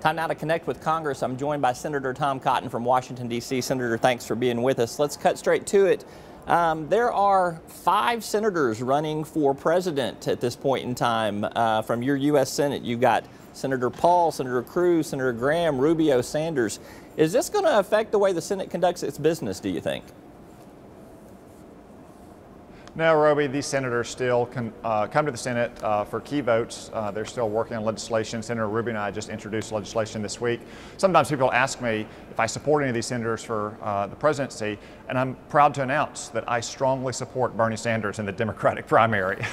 Time now to connect with Congress. I'm joined by Senator Tom Cotton from Washington, D.C. Senator, thanks for being with us. Let's cut straight to it. There are 5 senators running for president at this point in time from your U.S. Senate. You've got Senator Paul, Senator Cruz, Senator Graham, Rubio, Sanders. Is this going to affect the way the Senate conducts its business, do you think? No, Roby, these senators still can come to the Senate for key votes. They're still working on legislation. Senator Rubio and I just introduced legislation this week. Sometimes people ask me if I support any of these senators for the presidency, and I'm proud to announce that I strongly support Bernie Sanders in the Democratic primary.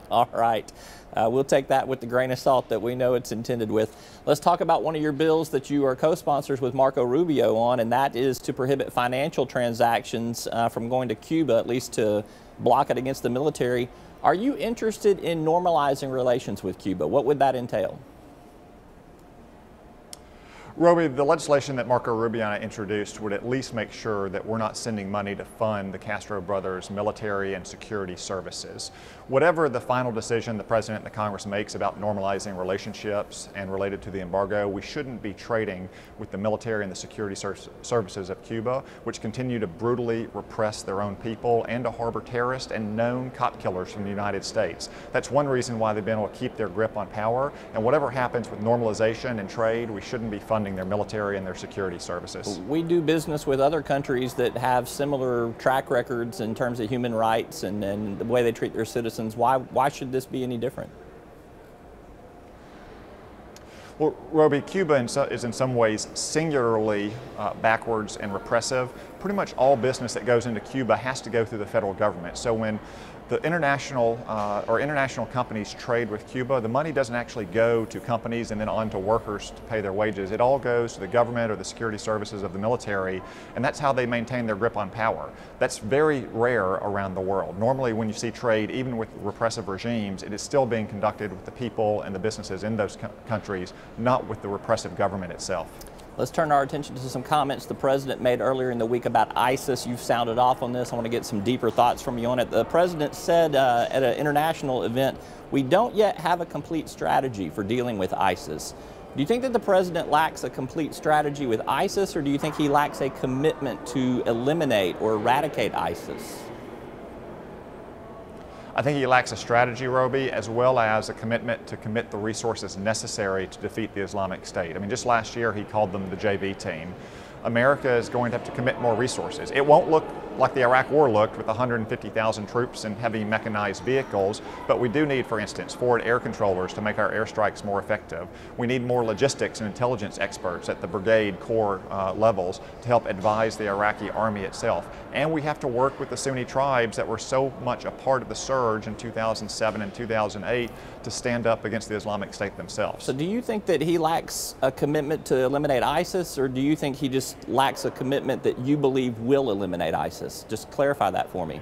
All right. We'll take that with the grain of salt that we know it's intended with. Let's talk about one of your bills that you are co-sponsors with Marco Rubio on, and that is to prohibit financial transactions from going to Cuba, at least to block it against the military. Are you interested in normalizing relations with Cuba? What would that entail? Roby, the legislation that Marco Rubio and I introduced would at least make sure that we're not sending money to fund the Castro brothers' military and security services. Whatever the final decision the President and the Congress makes about normalizing relationships and related to the embargo, we shouldn't be trading with the military and the security services of Cuba, which continue to brutally repress their own people and to harbor terrorists and known cop killers from the United States. That's one reason why they've been able to keep their grip on power, and whatever happens with normalization and trade, we shouldn't be funding their military and their security services. We do business with other countries that have similar track records in terms of human rights and the way they treat their citizens. Why should this be any different? Well, Roby, Cuba is in some ways singularly backwards and repressive. Pretty much all business that goes into Cuba has to go through the federal government. So when the international companies trade with Cuba, the money doesn't actually go to companies and then on to workers to pay their wages. It all goes to the government or the security services of the military, and that's how they maintain their grip on power. That's very rare around the world. Normally when you see trade, even with repressive regimes, it is still being conducted with the people and the businesses in those countries, not with the repressive government itself. Let's turn our attention to some comments the President made earlier in the week about ISIS. You've sounded off on this. I want to get some deeper thoughts from you on it. The President said at an international event, "We don't yet have a complete strategy for dealing with ISIS." Do you think that the President lacks a complete strategy with ISIS, or do you think he lacks a commitment to eliminate or eradicate ISIS? I think he lacks a strategy, Roby, as well as a commitment to commit the resources necessary to defeat the Islamic State. I mean, just last year he called them the JV team. America is going to have to commit more resources. It won't look like the Iraq War looked with 150,000 troops and heavy mechanized vehicles, but we do need, for instance, forward air controllers to make our airstrikes more effective. We need more logistics and intelligence experts at the brigade corps levels to help advise the Iraqi army itself. And we have to work with the Sunni tribes that were so much a part of the surge in 2007 and 2008 to stand up against the Islamic State themselves. So do you think that he lacks a commitment to eliminate ISIS, or do you think he just lacks a commitment that you believe will eliminate ISIS? Just clarify that for me.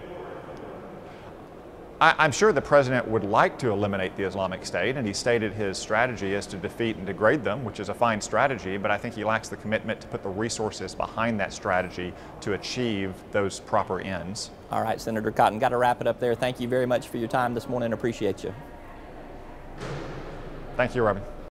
I'm sure the President would like to eliminate the Islamic State, and he stated his strategy is to defeat and degrade them, which is a fine strategy, but I think he lacks the commitment to put the resources behind that strategy to achieve those proper ends. All right, Senator Cotton, got to wrap it up there. Thank you very much for your time this morning. Appreciate you. Thank you, Robin.